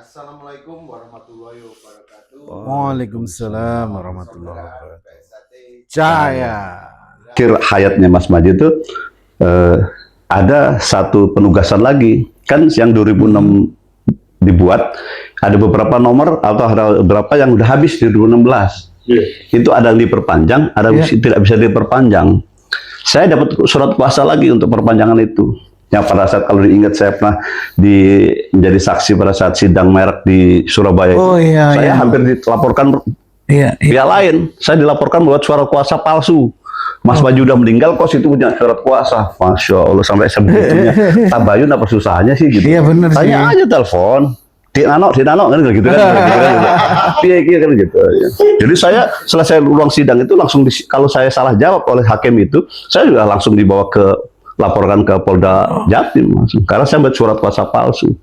Assalamualaikum warahmatullahi wabarakatuh. Waalaikumsalam warahmatullahi wabarakatuh. Cahaya. Akhir hayatnya Mas Maji itu ada satu penugasan lagi. Kan yang 2006 dibuat, ada beberapa nomor atau ada beberapa yang udah habis di 2016. Itu ada yang diperpanjang, ada yang tidak bisa diperpanjang. Saya dapat surat kuasa lagi untuk perpanjangan itu. Yang pada saat kalau diingat saya pernah menjadi saksi pada saat sidang merek di Surabaya. Saya hampir dilaporkan pihak lain. Saya dilaporkan buat surat kuasa palsu. Mas Maji udah meninggal, kok situ punya surat kuasa. Masya Allah, sampai sebegitunya. Tabayun apa susahnya sih gitu. Iya benar sih. Tanya aja telepon. Di nano kan gitu kan. Iya kan gitu. Jadi saya selesai ruang sidang itu langsung kalau saya salah jawab oleh hakim itu, saya juga langsung dibawa laporkan ke Polda Jatim langsung. Karena saya buat surat kuasa palsu.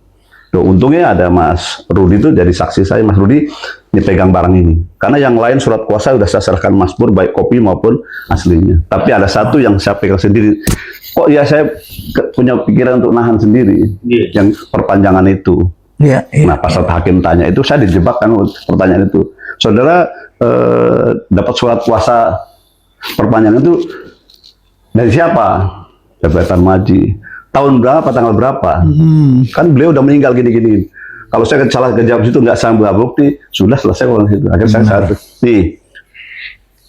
Tuh, untungnya ada Mas Rudi itu jadi saksi saya. Mas Rudi dipegang barang ini. Karena yang lain surat kuasa udah saya serahkan Mas Pur, baik kopi maupun aslinya. Tapi ada satu yang saya pegang sendiri. Kok ya saya punya pikiran untuk nahan sendiri yang perpanjangan itu. Nah, pas hakim tanya itu, saya dijebak kan pertanyaan itu. Saudara dapat surat kuasa perpanjangan itu dari siapa? Jabatan Maji. Tahun berapa, tanggal berapa? Kan beliau udah meninggal gini-gini. Kalau saya salah kejawab situ nggak sambung bukti, sudah selesai kalau situ. Akhirnya saya nih.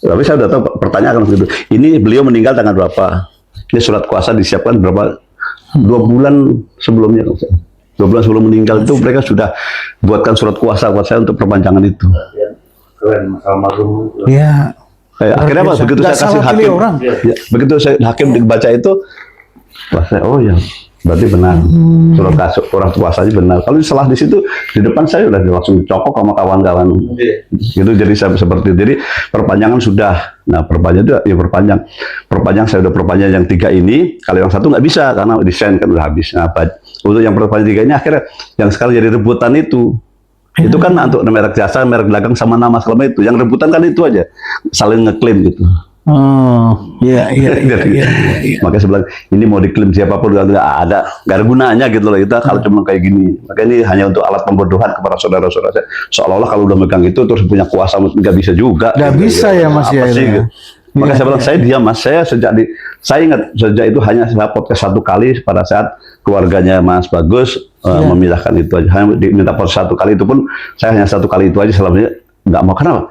Tapi saya udah tahu pertanyaan begitu. Ini beliau meninggal tanggal berapa? Ini surat kuasa disiapkan berapa? 2 bulan sebelumnya. 2 bulan sebelum meninggal itu mereka sudah buatkan surat kuasa buat saya untuk perpanjangan itu. Keren, almarhum. Iya. Akhirnya apa? Begitu saya kasih hakim, begitu saya hakim dibaca itu, saya ya berarti benar. Surat kuasanya benar. Kalau salah di situ, di depan saya udah langsung dicokok sama kawan-kawan. Gitu, jadi saya seperti itu. Jadi perpanjangan sudah. Nah, perpanjang itu ya perpanjang saya udah perpanjang yang 3 ini. Kalau yang 1 nggak bisa karena desain kan udah habis. Nah, untuk yang perpanjang 3 ini akhirnya yang sekarang jadi rebutan itu. Itu kan untuk merek jasa, merek dagang sama nama selama itu. Yang rebutan kan itu aja, saling ngeklaim gitu. Iya. Makanya sebelah ini mau diklaim siapapun nggak ada gunanya gitu loh. Kita kalau cuma kayak gini, makanya ini hanya untuk alat pembodohan kepada saudara-saudara saya. Seolah-olah kalau udah megang itu terus punya kuasa, nggak bisa juga. Nggak gitu, bisa ya Mas ya. Gitu. Makanya saya bilang saya diam Mas. Saya saya ingat sejak itu hanya saya podcast 1 kali pada saat keluarganya Mas Bagus memindahkan itu aja. Hanya diminta podcast 1 kali itu pun saya hanya 1 kali itu aja, selama nggak mau. Kenapa?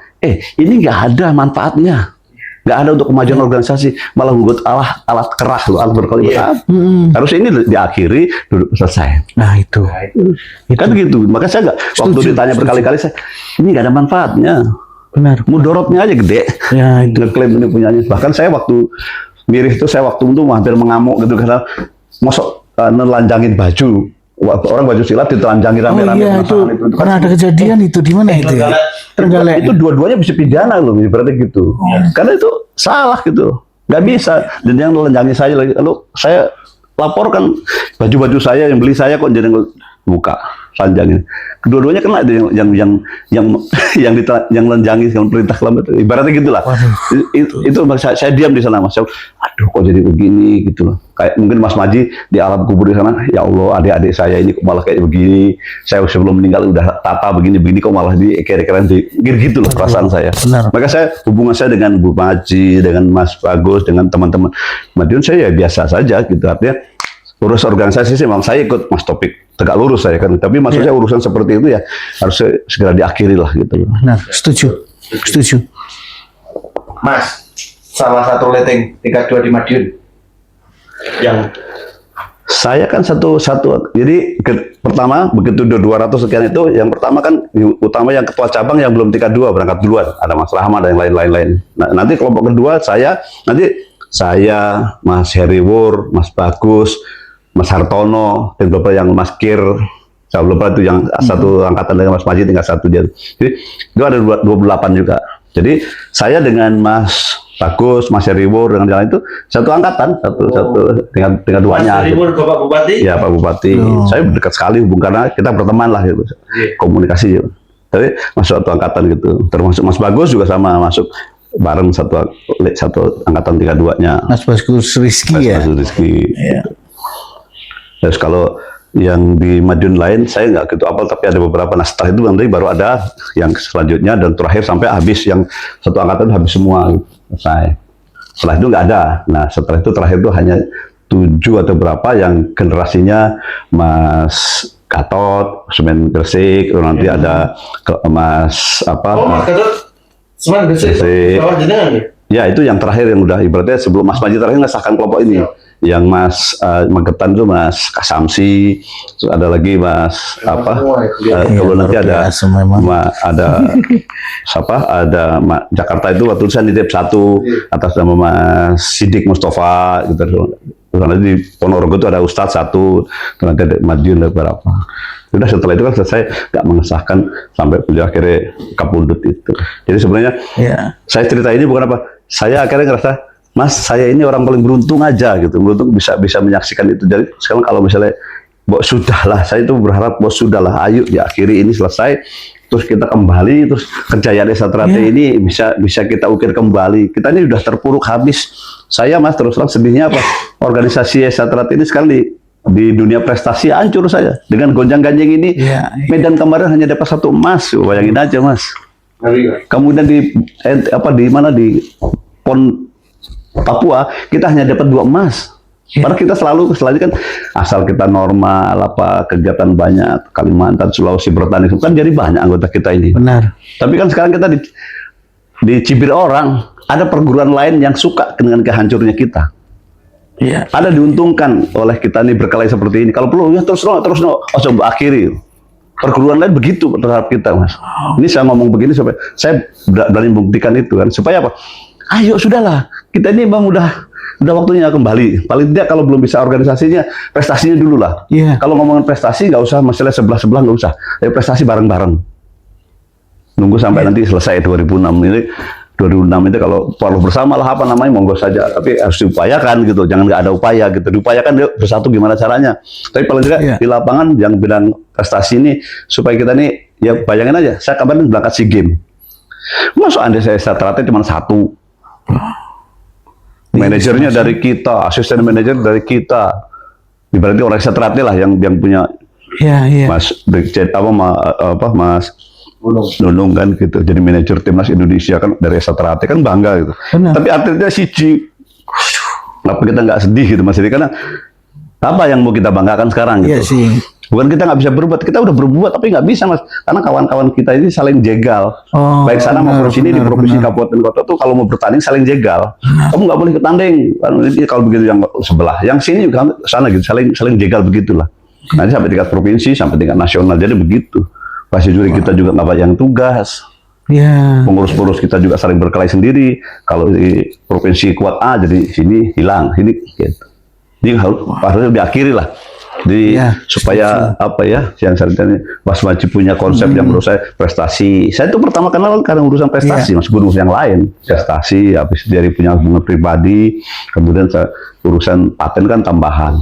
Ini nggak ada manfaatnya. Nggak ada untuk kemajuan organisasi, malah membuat alat keras loh, alat berkali-kali. Harus ini diakhiri, duduk selesai. Nah itu. Kan gitu. Maka saya nggak, waktu ditanya berkali-kali, ini nggak ada manfaatnya. Benar. Mudorotnya aja gede. Ya itu. Ngeklaim ini punyanya. Bahkan saya waktu mirip itu, saya waktu itu hampir mengamuk gitu karena mosok nelanjangin baju. Orang baju silat ditelanjangi rame-rame. Oh iya itu pernah ada kejadian itu di mana itu? Trenggalek. Itu dua-duanya bisa pidana loh, berarti gitu. Karena itu salah gitu, nggak bisa. Dan yang nelanjangi saya lagi, lalu saya laporkan baju-baju saya yang beli saya kok jadi buka telanjangin. Kedua-duanya kena yang nelanjangi dengan perintah kelam itu. Ibaratnya gitulah. Itu saya diam di sana Mas. Aduh kok jadi begini gitu loh. Kayak mungkin Mas Maji di alam kubur di sana, ya Allah adik-adik saya ini kok malah kayak begini. Saya sebelum meninggal udah tata begini kok malah kira-kira gitu loh perasaan saya. Benar. Maka saya hubungan saya dengan Bu Maji, dengan Mas Bagus, dengan teman-teman Madiun saya ya biasa saja gitu. Artinya urus organisasi sih memang saya ikut Mas Topik tegak lurus saya kan. Tapi maksudnya urusan seperti itu ya harus segera diakhiri lah gitu. Nah, setuju. Mas, salah satu leteng tingkat 2 di Madiun. Yang saya kan satu jadi pertama begitu 200 sekian itu, yang pertama kan utama yang ketua cabang yang belum tingkat 2 berangkat duluan, ada Mas Rahmat dan yang lain-lain. Nah, nanti kelompok kedua saya, Mas Heriwur, Mas Bagus, Mas Hartono, dan beberapa yang Mas Kir, saya lupa itu yang satu angkatan dengan Mas Maji tingkat 1 dia. Jadi itu ada 28 juga. Jadi saya dengan Mas Bagus, Mas Heriwur dengan yang lain itu satu angkatan, dengan 2-nya. Mas Heriwur Bapak Bupati? Ya Pak Bupati. Saya dekat sekali hubung karena kita berteman lah gitu. Komunikasi gitu. Tapi masuk satu angkatan gitu. Termasuk Mas Bagus juga sama masuk bareng satu angkatan 32-nya. Mas Bagus Rizky ya. Mas Rizky. Iya. Terus kalau yang di Madiun lain saya nggak gitu apal, tapi ada beberapa. Nah setelah itu nanti baru ada yang selanjutnya dan terakhir sampai habis, yang satu angkatan habis semua selesai. Setelah itu nggak ada. Nah setelah itu terakhir itu hanya 7 atau berapa yang generasinya Mas Gatot, Semen Gresik, nanti ada Mas apa? Mas Gatot, Semen Gresik. Kawan jenengan ya? Ya itu yang terakhir yang udah ibaratnya sebelum Mas Maji terakhir ngesahkan kelompok ini. Yang Mas Magetan itu Mas Kasamsi, terus ada lagi Mas apa? Kalau nanti ada ada siapa? Ada Jakarta itu waktu itu saya nitip 1 atas nama Mas Sidik Mustafa gitu. Karena di Ponorogo itu ada Ustadz 1, nanti ada Madiun ada berapa. Sudah setelah itu kan selesai, nggak mengesahkan sampai punya akhirnya Kapundut itu. Jadi sebenarnya saya cerita ini bukan apa, saya akhirnya ngerasa, Mas saya ini orang paling beruntung aja gitu, beruntung bisa menyaksikan itu. Jadi sekarang kalau misalnya, sudahlah, saya itu berharap sudahlah, ayo diakhiri ini selesai. Terus kita kembali, terus kejayaan Desa Trate ini bisa kita ukir kembali. Kita ini sudah terpuruk habis. Saya Mas terus terang sedihnya apa? Organisasi Desa Trate ini sekarang di dunia prestasi hancur saya. Dengan gonjang-ganjing ini, Medan kemarin hanya dapat 1 emas. Bayangin aja Mas. Kemudian di mana di PON Papua kita hanya dapat 2 emas. Padahal kita selalu kan asal kita normal, apa kegiatan banyak, Kalimantan, Sulawesi bertani kan jadi banyak anggota kita ini. Benar. Tapi kan sekarang kita dicibir orang, ada perguruan lain yang suka dengan kehancurnya kita. Iya. Ada diuntungkan oleh kita ini berkelahi seperti ini. Kalau perlu ya terus coba akhiri. Perguruan lain begitu terhadap kita, Mas. Ini saya ngomong begini supaya saya berani membuktikan itu kan. Supaya apa? Ayo sudahlah, kita ini bang udah waktunya kembali. Paling tidak kalau belum bisa organisasinya, prestasinya dulu lah. Kalau ngomongin prestasi nggak usah masalah sebelah nggak usah. Ayo prestasi bareng-bareng. Nunggu sampai nanti selesai 2006 ini. 2006 itu kalau perlu bersama lah apa namanya monggo saja. Tapi harus diupayakan gitu. Jangan nggak ada upaya gitu. Diupayakan yuk bersatu gimana caranya. Tapi paling tidak di lapangan yang bidang prestasi ini supaya kita nih ya bayangin aja. Saya kemarin berangkat SEA Games. Masuk andai saya Trate cuma 1. Manajernya dari kita, asisten manajer dari kita. Berarti orang Trate lah yang punya Mas Brigjen Mas Nunung kan gitu. Jadi manajer timnas Indonesia kan dari Trate kan bangga gitu. Benar. Tapi atletnya siji. Kenapa kita nggak sedih gitu Mas? Jadi karena apa yang mau kita banggakan sekarang gitu? Iya sih. Bukan kita nggak bisa berbuat, kita udah berbuat tapi nggak bisa Mas, karena kawan-kawan kita ini saling jegal. Baik sana maupun sini di provinsi kabupaten kota tuh kalau mau bertanding saling jegal. Kamu nggak boleh bertanding, kalau begitu yang sebelah, yang sini juga sana gitu, saling jegal begitulah. Nanti sampai tingkat provinsi, sampai tingkat nasional, jadi begitu. Pasti juri kita juga nggak banyak yang tugas. Pengurus-pengurus kita juga saling berkelahi sendiri. Kalau di provinsi kuat A, jadi sini hilang, sini gitu. Jadi harusnya diakhiri lah. Jadi supaya apa ya yang saya tanya Mas Maji punya konsep yang menurut saya prestasi. Saya itu pertama kenal karena urusan prestasi, Mas Gunung yang lain prestasi. Habis dari punya hubungan pribadi, kemudian urusan paten kan tambahan.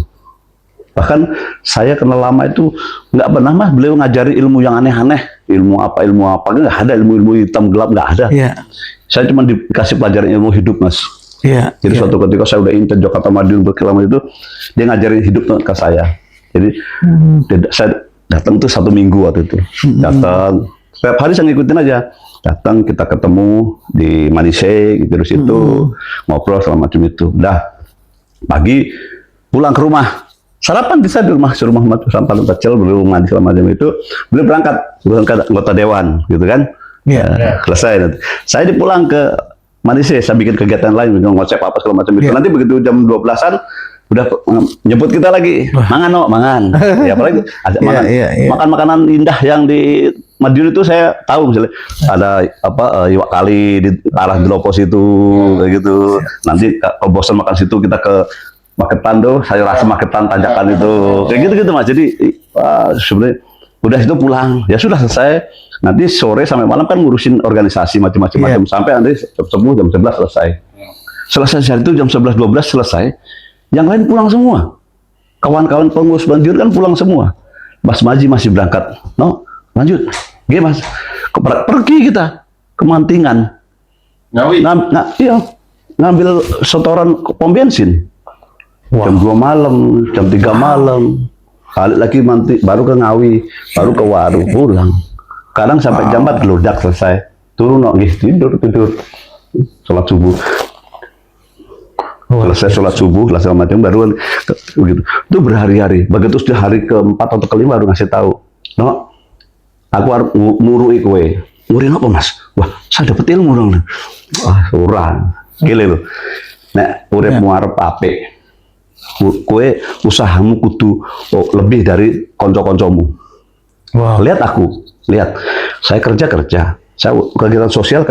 Bahkan saya kenal lama itu nggak pernah Mas beliau ngajari ilmu yang aneh-aneh, ilmu apa nggak ada, ilmu hitam gelap nggak ada. Saya cuma dikasih pelajaran ilmu hidup Mas. Jadi suatu ketika saya udah intent Jakarta Madiun berkilauan itu, dia ngajarin hidup ke saya. Jadi saya datang tuh 1 minggu waktu itu, datang setiap hari saya ngikutin aja, datang kita ketemu di Manise gitu di situ ngobrol segala macam itu. Udah pagi pulang ke rumah, sarapan bisa di rumah paling kecil belum mandi segala macam itu, beliau berangkat anggota dewan gitu kan. Selesai nanti saya dipulang ke Manise, saya bikin kegiatan lain, ngocep apa segala macam itu. Nanti begitu jam 12-an udah nyebut kita lagi, mangan. Ya apalagi ajak makan makanan indah yang di Madiun itu saya tahu misalnya ada iwak kali di arah Gelopos itu kayak gitu. Nanti kalau bosan makan situ kita ke Magetan tuh, sayur asam Magetan tanjakan itu kayak gitu Mas. Jadi sebenarnya udah itu pulang ya sudah selesai. Nanti sore sampai malam kan ngurusin organisasi macam-macam sampai nanti jam 10 jam 11 selesai. Selesai hari itu jam 11-12 selesai. Yang lain pulang semua. Kawan-kawan pengurus Madiun kan pulang semua. Mas Maji masih berangkat. No, lanjut. Gimana Mas? Pergi kita ke Mantingan. Ngambil setoran pom bensin. Jam 2 malam, jam 3 malam. balik lagi nanti baru ke Ngawi, baru ke warung, pulang. Kadang sampai jam 4 geludak selesai. Turun tidur, sholat subuh. Selesai sholat subuh, segala macam baru begitu. Itu berhari-hari. Begitu sudah hari keempat atau kelima baru ngasih tahu. No, aku harus ngurui kowe. Nguri apa Mas? Wah, saya dapat ilmu dong. Wah, surang. Gile lho. Nek uripmu arep apik, kowe usahamu kudu lebih dari kanca-kancamu. Wow. Lihat aku, lihat. Saya kerja. Saya kegiatan sosial,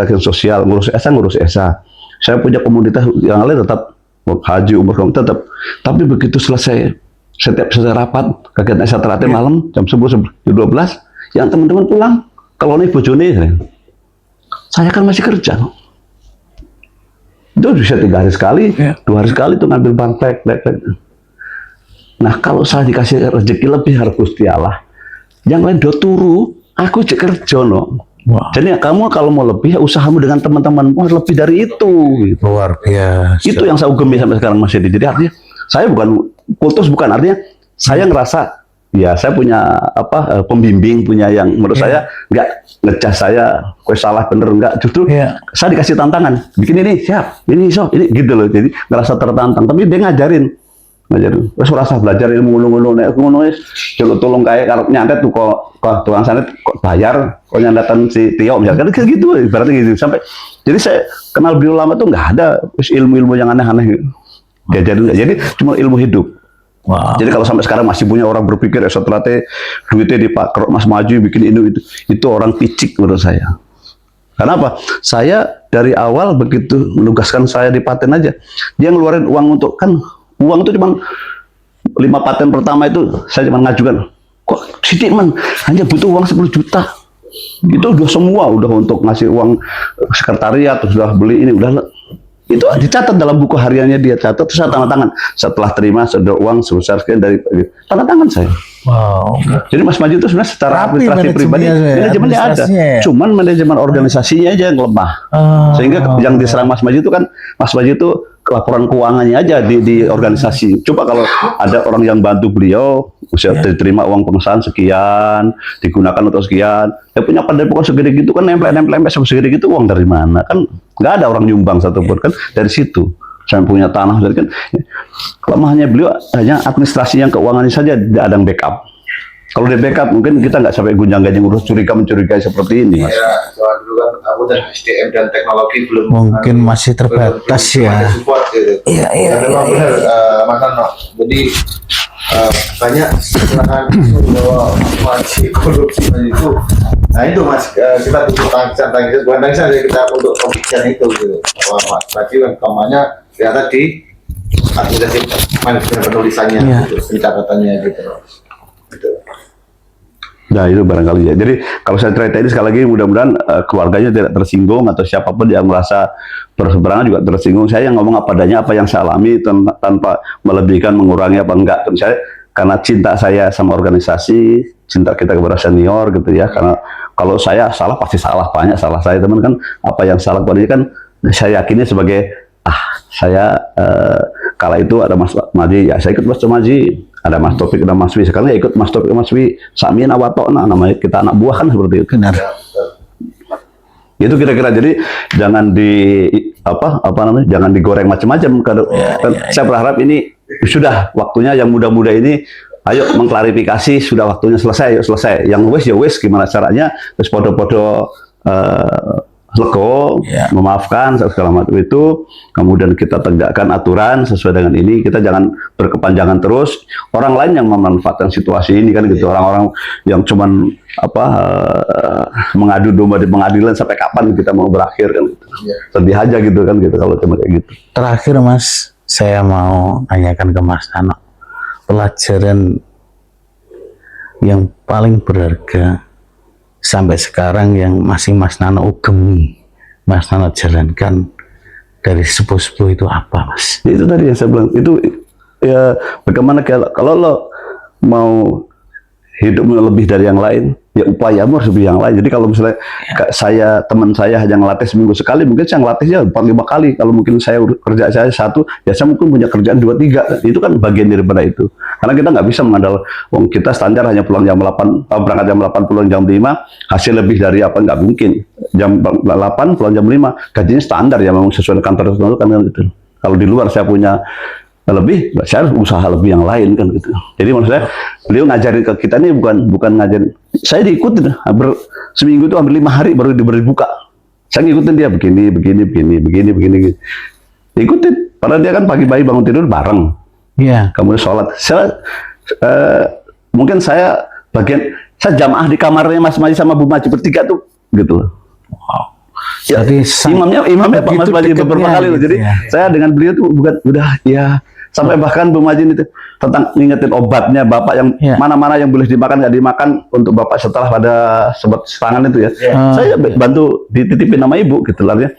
ngurus ESA. Saya punya komunitas yang lain tetap haji, umroh tetap. Tapi begitu selesai setiap rapat, kegiatan ESA terakhir malam jam 10, jam 12, yang teman-teman pulang, kalau nih bojone, saya kan masih kerja. Itu bisa 3 hari sekali, 2 hari sekali tuh ngambil bahan plek. Nah kalau saya dikasih rezeki lebih harus Gusti Allah, yang lain do turu, aku cek kerja no. Wow. Jadi kamu kalau mau lebih, usahamu dengan teman-temanmu harus lebih dari itu. Gitu. Luar biasa. Itu yang saya ugemi sampai sekarang masih di. Jadi artinya saya bukan kultus, bukan artinya saya ngerasa ya saya punya pembimbing, punya yang menurut saya nggak ngecas saya, kue salah bener enggak, justru saya dikasih tantangan, bikin ini siap, ini gitu loh. Jadi ngerasa tertantang, tapi dia ngajarin, terus rasa belajar ilmu ngono tolong kayak kalau nyantet tuh kok tukang santet kok bayar, kok nyandatan si Tio misalkan gitu, ibaratnya gitu sampai. Jadi saya kenal beliau lama tuh nggak ada ilmu-ilmu yang aneh-aneh, jadi cuma ilmu hidup. Wow. Jadi kalau sampai sekarang masih punya orang berpikir setelah duitnya dipakai Mas Maju bikin itu orang picik menurut saya. Karena apa? Saya dari awal begitu menugaskan saya di paten aja, dia ngeluarin uang untuk uang itu cuma 5 paten pertama itu saya cuma ngajukan. Kok sidik man hanya butuh uang 10 juta. Itu udah semua, udah untuk ngasih uang sekretariat, sudah beli ini, udah itu dicatat dalam buku hariannya, dia catat, terus saya tanda tangan setelah terima sudah uang sebesar sekian dari tanda tangan saya. Wow. Jadi Mas Maju itu sebenarnya secara administrasi pribadi manajemennya ada, cuman manajemen organisasinya aja yang lemah. Sehingga yang diserang Mas Maju itu kan Mas Maju itu laporan keuangannya aja di organisasi. Coba kalau ada orang yang bantu beliau, usia diterima uang pengesahan sekian, digunakan untuk sekian, ya punya padepokan segede gitu kan, nempel segede gitu, uang dari mana? Kan nggak ada orang nyumbang satupun kan dari situ. Saya punya tanah, jadi kan kelemahannya beliau hanya administrasi yang keuangannya saja, tidak ada yang backup. Kalau di backup mungkin kita nggak sampai gunjang-ganjing urus mencurigai seperti ini, Mas. Iya, soal dulu kan aku dan SDM dan teknologi belum mungkin masih terbatas ya. Ada support gitu. Iya. Benar, Mas Ano. Jadi banyak kesalahan bahwa masih korupsi itu. Nah itu Mas, kita butuh tangisan, bukan tangisan, kita untuk pembicaraan itu gitu. Mas Baji utamanya ternyata di administrasi manajemen penulisannya, gitu, pencatatannya gitu. Nah itu barangkali ya. Jadi kalau saya cerita ini sekali lagi mudah-mudahan keluarganya tidak tersinggung atau siapapun yang merasa berseberangan juga tersinggung. Saya yang ngomong apa adanya, apa yang saya alami tanpa melebihkan, mengurangi apa enggak. Tentu saya karena cinta saya sama organisasi, cinta kita kepada senior gitu ya. Karena kalau saya salah pasti salah, banyak salah saya teman kan. Apa yang salah pada kan saya yakinnya sebagai saya kala itu ada Mas Maji, ya saya ikut Mas Maji. Ada Mas Topik dan Mas Wi, sekarang ya ikut Mas Topik dan Mas Wi, Samin awatona, namanya kita anak buah kan seperti itu. Benar. Itu kira-kira, jadi jangan jangan digoreng macam-macam. Saya berharap ini sudah waktunya yang muda-muda ini, ayo mengklarifikasi, sudah waktunya selesai, yuk selesai. Yang wes ya wes, gimana caranya, terus podo-podo lego, memaafkan segala macam itu, kemudian kita tegakkan aturan sesuai dengan ini. Kita jangan berkepanjangan terus. Orang lain yang memanfaatkan situasi ini kan gitu. Orang-orang yang cuman mengadu domba di pengadilan, sampai kapan kita mau berakhir kan gitu. Sedih aja gitu kan gitu kalau cuma kayak gitu. Terakhir Mas, saya mau tanyakan ke Mas Ano, pelajaran yang paling berharga sampai sekarang yang masih Mas Nano ugemi, Mas Nano jalankan dari sepuh-sepuh itu apa, Mas? Itu tadi yang saya bilang, itu ya bagaimana kalau lo mau hidupnya lebih dari yang lain, ya upayamu harus lebih yang lain. Jadi kalau misalnya teman saya hanya ngelatih seminggu sekali, mungkin saya ngelatihnya 4-5 kali. Kalau mungkin kerja saya 1, ya saya mungkin punya kerjaan 2-3. Itu kan bagian daripada itu. Karena kita nggak bisa mengandalkan, kita standar hanya pulang jam 8, berangkat jam 8, pulang jam 5, hasil lebih dari apa, nggak mungkin. Jam 8, pulang jam 5, gajinya standar ya, memang sesuai kantor itu kan gitu. Kalau di luar saya punya lebih, saya harus usaha lebih yang lain kan gitu. Jadi maksud saya, beliau ngajarin ke kita ini bukan ngajarin. Saya diikutin, seminggu itu hampir 5 hari baru diberi buka. Saya ngikutin dia begini. Ikutin, padahal dia kan pagi-pagi bangun tidur bareng. Iya. Kemudian sholat. Mungkin saya jamaah di kamarnya Mas Maji sama Bu Maji bertiga tuh gitu. Wow. Ya, Jadi imamnya Pak Mas Maji deketnya beberapa kali loh. gitu Jadi ya. saya dengan beliau tuh udah ya, sampai bahkan Bu Maji itu tentang ngingetin obatnya Bapak yang mana-mana yang boleh dimakan nggak dimakan untuk Bapak setelah pada serangan itu ya. Saya bantu dititipin sama Ibu gitu lah ya.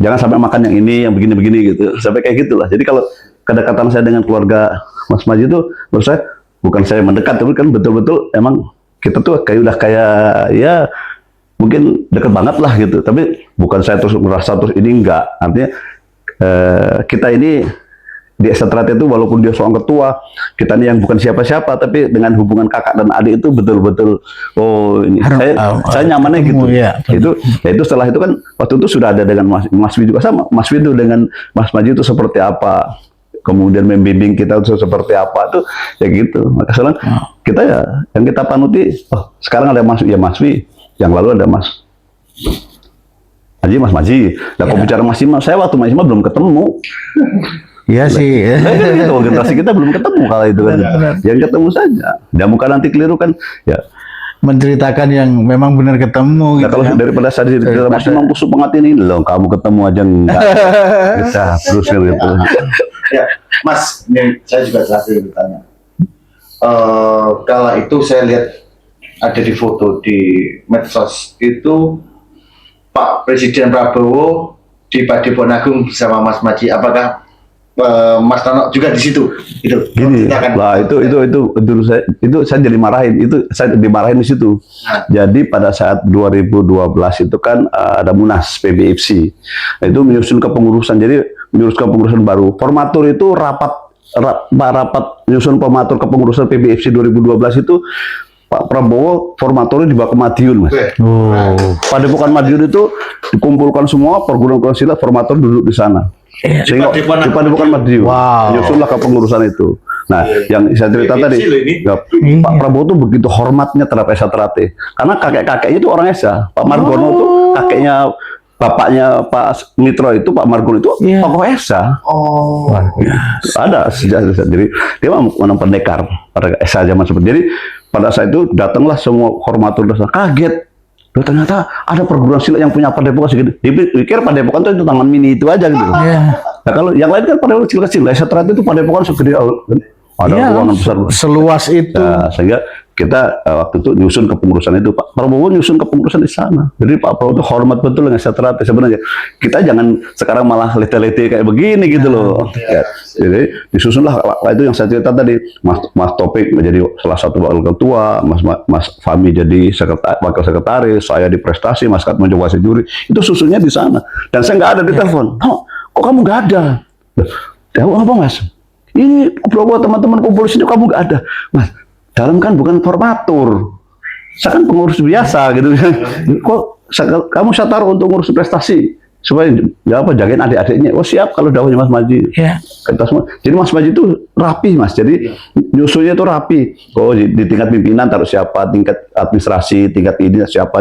Jangan sampai makan yang ini, yang begini-begini gitu. Sampai kayak gitulah. Jadi kalau kedekatan saya dengan keluarga Mas Maji itu, menurut saya bukan saya mendekat, tapi kan betul-betul emang kita tuh udah kayak ya mungkin deket banget lah gitu. Tapi bukan saya terus merasa terus ini enggak. Artinya kita ini di Ekstraterat itu walaupun dia seorang ketua, kita ini yang bukan siapa-siapa, tapi dengan hubungan kakak dan adik itu betul-betul ini saya nyamannya gitu. Ya, itu setelah itu kan waktu itu sudah ada dengan Mas Wi juga sama. Mas Wi itu dengan Mas Maji itu seperti apa, kemudian membimbing kita itu seperti apa tuh ya gitu. Maka sekarang kita ya yang kita panuti, sekarang ada Mas Wi, yang lalu ada Mas Maji. Nah, kalau bicara Mas Ima, saya waktu Mas Ima belum ketemu. Iya sih. Gitu, generasi kita belum ketemu kalau itu kan. Yang ketemu saja. Dan bukan nanti keliru kan. Ya. Menceritakan yang memang benar ketemu. Nah, gitu kalau kan? daripada saya cerita Mas Imam kusuk banget ini loh, kamu ketemu aja enggak. Bisa terus gitu. Ya, Mas, ini saya juga terakhir bertanya. Kala itu saya lihat ada di foto di medsos itu Pak Presiden Prabowo di Padepokan Agung bersama Mas Maji. Apakah Mas Nono juga di situ? Itu. Gini, lah itu saya jadi marahin. Saya dimarahin di situ. Jadi pada saat 2012 itu kan ada Munas PBFC. Itu menyusun kepengurusan. Jadi menyusun kepengurusan baru. Formatur itu rapat menyusun formatur kepengurusan PBFC 2012 itu Pak Prabowo formaturnya dibawa ke Madiun, Mas. Padepokan Madiun itu dikumpulkan semua perguruan silat, formatur duduk di sana. Sehingga di Padepokan Madiun. Menyusunlah kepengurusan itu. Nah, yang saya cerita tadi, Pak Prabowo tuh begitu hormatnya terhadap Ekstraterat. Karena kakek-kakeknya itu orang Esa. Pak Margono tuh kakeknya bapaknya Pak Mitro itu, Pak Margono itu tokoh Esa. Ada sejak jadi dia memang pendekar pada Esa zaman seperti. Jadi pada saat itu datanglah semua formatur dasar, kaget. Loh, ternyata ada perguruan silat yang punya padepokan segede. Dipikir padepokan itu tangan mini itu aja gitu. Nah, kalau yang lain kan padepokan kecil-kecil. Ekstraterat itu padepokan segede ada ruangan besar. Seluas itu. Nah, sehingga kita waktu itu nyusun kepengurusan itu, Pak Prabowo nyusun kepengurusan di sana. Jadi Pak Prabowo itu hormat betul dengan Ekstraterat sebenarnya. Kita jangan sekarang malah lete-lete kayak begini gitu loh. Jadi disusunlah itu yang saya cerita tadi. Mas Topik menjadi salah satu wakil ketua, Mas Fahmi jadi wakil sekretaris, saya di prestasi, Mas Kat menjadi wasit juri. Itu susunnya di sana. Dan saya nggak ada di telepon. Kok kamu nggak ada? Tahu apa, Mas? Ini Prabowo teman-teman kumpul sini, kamu nggak ada, Mas. Dalam kan bukan formatur, saya kan pengurus biasa gitu. Kok kamu saya taruh untuk ngurus prestasi supaya jagain adik-adiknya. Oh siap kalau dawahnya Mas Maji. Kita semua. Jadi Mas Maji itu rapi, Mas. Jadi nyusunnya itu rapi. Oh di tingkat pimpinan taruh siapa, tingkat administrasi, tingkat ini siapa,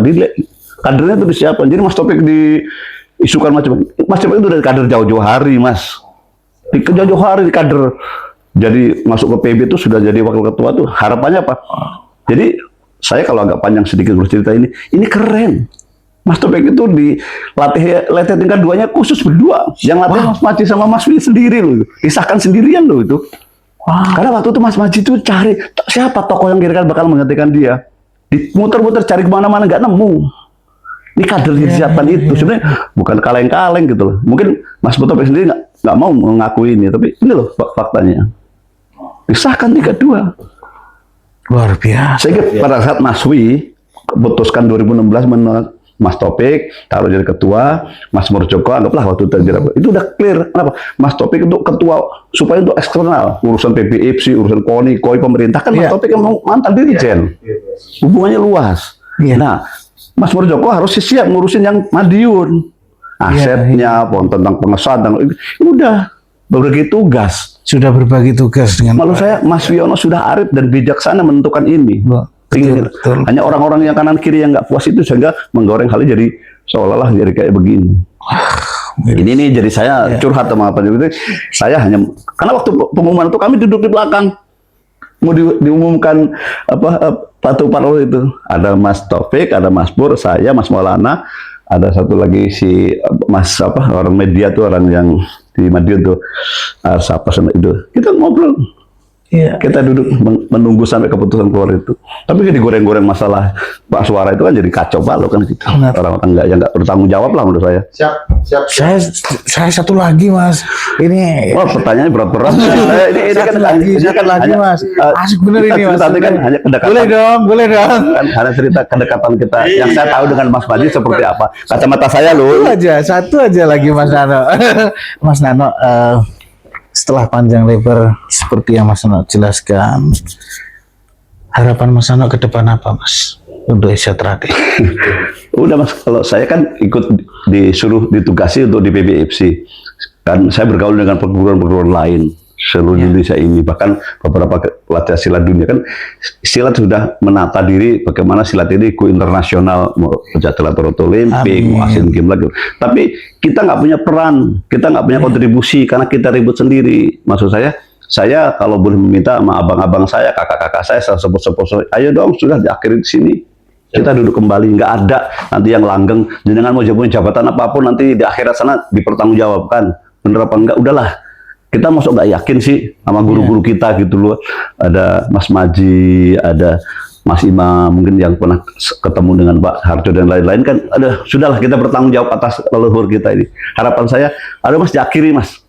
kadernya itu disiapkan. Jadi Mas Topik diisukan macam. Mas Topik itu dari kader jauh-jauh hari, Mas. Jauh-jauh hari di kader. Jadi masuk ke PB itu sudah jadi wakil ketua tuh, harapannya apa? Jadi saya kalau agak panjang sedikit bercerita ini keren. Mas Topik itu dilatih tingkat 2-nya khusus berdua. Yang latih Mas Maji sama Mas Wi sendiri loh, disahkan sendirian loh itu. Karena waktu itu Mas Maji itu cari siapa tokoh yang kira-kira bakal menggantikan dia. Muter-muter cari kemana-mana nggak nemu. Ini kader disiapkan itu sebenarnya bukan kaleng-kaleng gitu loh. Mungkin Mas Topik sendiri nggak mau mengakui ini, tapi ini loh faktanya. Disahkan 3-2. Luar biasa. Saya ingat pada saat Mas Wi putuskan 2016 menolak Mas Taufik, taruh jadi ketua, Mas Murjoko anggaplah waktu itu udah clear. Kenapa? Mas Taufik untuk ketua supaya untuk eksternal, urusan PBIPC, urusan KONI, KOI pemerintah kan Mas Taufik yang mantan dirijen, hubungannya luas. Nah, Mas Murjoko harus siap ngurusin yang Madiun, asetnya, tentang pengesahan, udah berbagi tugas. Sudah berbagi tugas dengan. Maksud saya Mas Wiono sudah arif dan bijaksana menentukan ini. Betul. Hanya orang-orang yang kanan kiri yang nggak puas itu sehingga menggoreng hal ini jadi seolah-olah jadi kayak begini. Ini nih jadi saya curhat sama apa gitu. Saya hanya karena waktu pengumuman itu kami duduk di belakang. Mau diumumkan Patu Parlo itu ada Mas Taufik, ada Mas Pur, saya, Mas Maulana, ada satu lagi si Mas orang media tuh orang yang di Madiun tuh siapa sama itu. Kita ngobrol. Kita duduk menunggu sampai keputusan keluar itu. Tapi kan digoreng-goreng masalah Pak Suara itu kan jadi kacau balau kan gitu. Orang-orang nggak bertanggung jawab lah menurut saya. Siap. Saya satu lagi Mas. Ini. Wah pertanyaannya berat-berat. ini kan lagi Mas. Asik bener ini Mas. Tapi kan hanya kedekatan. Boleh dong. Kan hanya cerita kedekatan kita. Yang saya tahu dengan Mas Madi seperti apa. Kacamata saya loh. Satu aja lagi Mas Nano. Mas Nano. Setelah panjang lebar seperti yang Mas Nano jelaskan, harapan Mas Nano ke depan apa Mas untuk Asia terakhir? Udah Mas, kalau saya kan ikut disuruh ditugasi untuk di PBIPC, dan saya bergaul dengan perguruan-perguruan lain seluruh Indonesia ini, bahkan beberapa pelatihan silat dunia kan silat sudah menata diri bagaimana silat ini go internasional, mau pencatatan Olimpik, mau Asian Games lagi. Tapi kita nggak punya peran, kita nggak punya kontribusi karena kita ribut sendiri. Maksud saya kalau boleh meminta sama abang-abang saya, kakak-kakak saya, sepupu-sepupu, ayo dong sudah diakhiri di sini. Kita duduk kembali, nggak ada nanti yang langgeng. Jangan mau punya jabatan apapun nanti di akhirat sana dipertanggungjawabkan. Bener apa enggak? Udahlah. Kita masuk nggak yakin sih sama guru-guru kita gitu loh. Ada Mas Maji, ada Mas Imam, mungkin yang pernah ketemu dengan Pak Harjo dan lain-lain kan. Sudahlah kita bertanggung jawab atas leluhur kita ini. Harapan saya, ada Mas diakhiri Mas.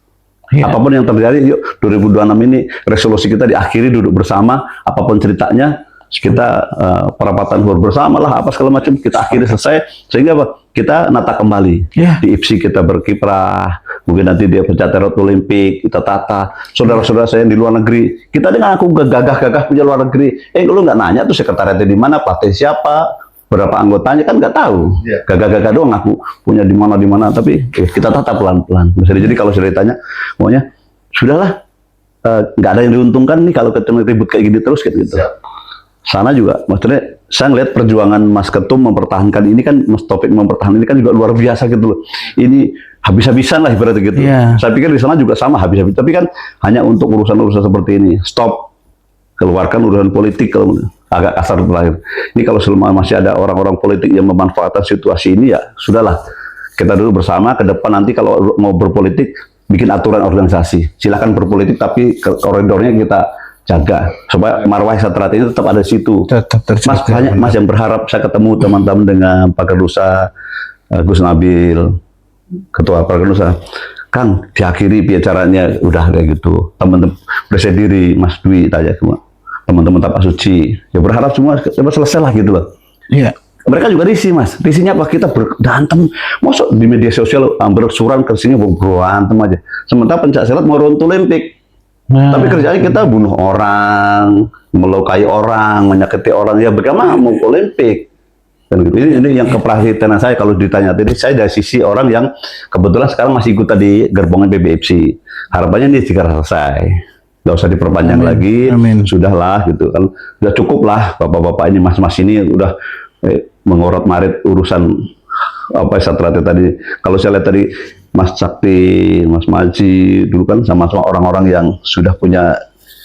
Apapun yang terjadi, yuk 2026 ini resolusi kita diakhiri duduk bersama, apapun ceritanya kita perapatan luhur bersama lah apa segala macam kita akhiri selesai sehingga kita nata kembali di IPSI kita berkiprah. Mungkin nanti dia pencatatan Olimpik, kita tata. Saudara-saudara saya yang di luar negeri, kita dengan aku gagah-gagah punya luar negeri. Lu nggak nanya tuh sekretariatnya di mana, pelatih siapa, berapa anggotanya kan nggak tahu. Gagah-gagah doang aku punya di mana, tapi kita tata pelan-pelan. Jadi kalau ceritanya, maunya sudahlah, nggak ada yang diuntungkan nih kalau ketemu ribut kayak gini terus gitu. Sana juga, maksudnya saya ngeliat perjuangan Mas Ketum mempertahankan ini kan, Mas Taufik mempertahankan ini kan juga luar biasa gitu loh. Ini habis-habisan lah ibaratnya gitu. Saya pikir di sana juga sama habis-habis, tapi kan hanya untuk urusan-urusan seperti ini. Stop, keluarkan urusan politik kalau agak kasar terakhir. Ini kalau selama masih ada orang-orang politik yang memanfaatkan situasi ini ya sudahlah. Kita dulu bersama ke depan nanti kalau mau berpolitik bikin aturan organisasi. Silakan berpolitik tapi koridornya kita jaga supaya marwah Satrat ini tetap ada di situ. Mas banyak Mas yang berharap saya ketemu teman-teman dengan Pak Kedusa, Gus Nabil, Ketua Pak Kedusa. Kang, diakhiri bicaranya udah kayak gitu. Teman-teman udah saya diri, Mas Dwi tanya semua. Teman-teman Tapak Suci, ya berharap semua selesai lah gitu loh. Iya. Mereka juga risih Mas. Risihnya apa kita berantem. Masuk di media sosial bersuran ke sini berantem aja. Sementara pencak silat mau runtuh Olimpik. Tapi kerjanya kita bunuh orang, melukai orang, menyakiti orang, ya bagaimana mau Olimpik? Ini yang keprihatinan saya kalau ditanya tadi, saya dari sisi orang yang kebetulan sekarang masih ikut tadi gerbongan PBIPC. Harapannya ini segera selesai, nggak usah diperpanjang lagi, sudahlah gitu kan, udah cukup lah bapak-bapak ini, mas-mas ini udah mengorot marit urusan apa Satrat tadi. Kalau saya lihat tadi Mas Sakti, Mas Maji, dulu kan sama-sama orang-orang yang sudah punya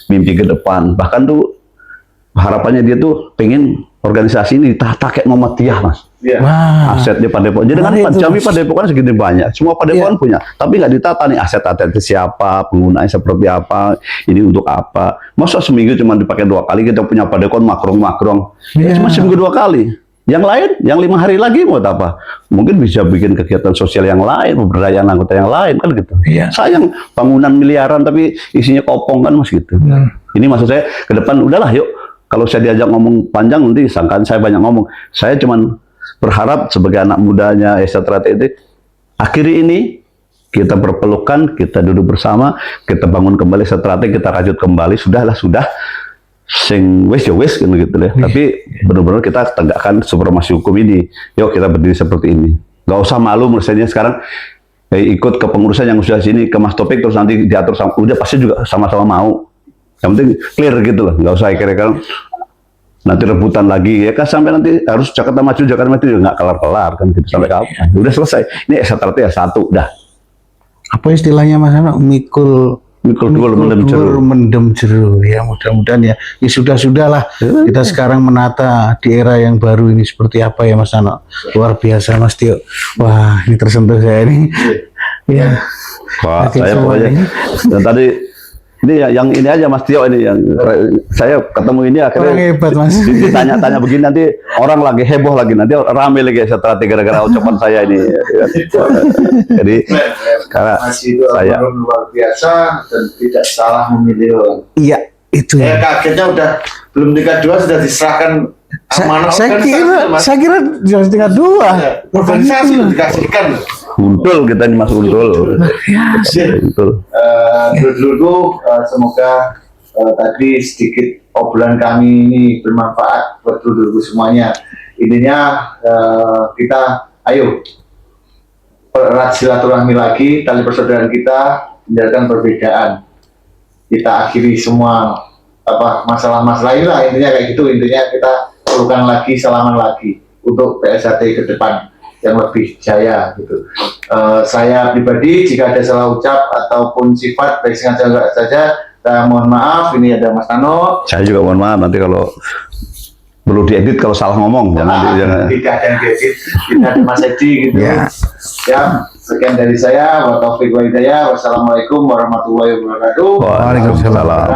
mimpi ke depan. Bahkan tuh harapannya dia tuh pengen organisasi ini ditata kayak Muhammadiyah, Mas. Asetnya Padepokan. Jadi kan Jambi Padepokan segini banyak. Semua Padepokan punya. Tapi nggak ditata nih aset-asetnya siapa, penggunaannya seperti apa, ini untuk apa. Masa seminggu cuma dipakai 2 kali, kita punya Padepokan makrong-makrong. Cuma seminggu 2 kali. Yang lain, yang 5 hari lagi buat apa? Mungkin bisa bikin kegiatan sosial yang lain, pemberdayaan anggota yang lain kan gitu. Sayang bangunan miliaran tapi isinya kopong kan Mas gitu. Ini maksud saya ke depan udahlah yuk kalau saya diajak ngomong panjang nanti sangkaan saya banyak ngomong. Saya cuman berharap sebagai anak mudanya Esatrate itu akhiri ini kita berpelukan, kita duduk bersama, kita bangun kembali Esatrate, kita rajut kembali. Sudah sing wis ya wis gitu deh. Tapi benar-benar kita tegakkan supremasi hukum ini. Yuk kita berdiri seperti ini. Gak usah malu misalnya sekarang ikut ke pengurusan yang sudah sini ke Mas Topik terus nanti diatur sama udah pasti juga sama-sama mau. Yang penting clear gitu loh. Gak usah kira-kira nanti rebutan lagi ya kan sampai nanti harus Jakarta maju juga nggak kelar-kelar kan gitu sampai kapan. Udah selesai. Ini Esatrate ya satu dah. Apa istilahnya Mas Ano? Mikul Dul mendem jeru ya, mudah-mudahan ya sudah lah kita sekarang menata di era yang baru ini seperti apa ya Mas Ano. Luar biasa Mas Tio, wah ini tersentuh saya ini ya. Wah, saya pokoknya dan tadi ini yang ini aja Mas Tio ini yang saya ketemu ini akhirnya orang hebat Mas. Ditanya-tanya begini nanti orang lagi heboh lagi nanti rame lagi Esatrate gara-gara ucapan saya ini. Jadi karena saya luar biasa dan tidak salah memilih orang. Iya itu. Kagetnya udah belum tingkat 2 sudah diserahkan amanah saya kira jangan tingkat 2 organisasi dikasihkan. Untul kita ini Mas Untul. Untul. Dulu semoga tadi sedikit obrolan kami ini bermanfaat buat dulu semuanya. Intinya kita ayo erat silaturahmi lagi, tali persaudaraan kita, hindarkan perbedaan. Kita akhiri semua masalah-masalah ini lah, intinya kayak gitu. Intinya kita perlukan lagi, salaman lagi untuk PSAT ke depan yang lebih jaya gitu. Saya pribadi jika ada salah ucap ataupun sifat baik sengaja enggak saja, saya mohon maaf. Ini ada Mas Ano. Saya juga mohon maaf nanti kalau perlu diedit kalau salah ngomong jangan. Tidak ada yang diedit, tidak ada Mas Edi gitu. Ya, sekian dari saya. Wa taufiq wa hidayah. Wassalamualaikum warahmatullahi wabarakatuh. Waalaikumsalam.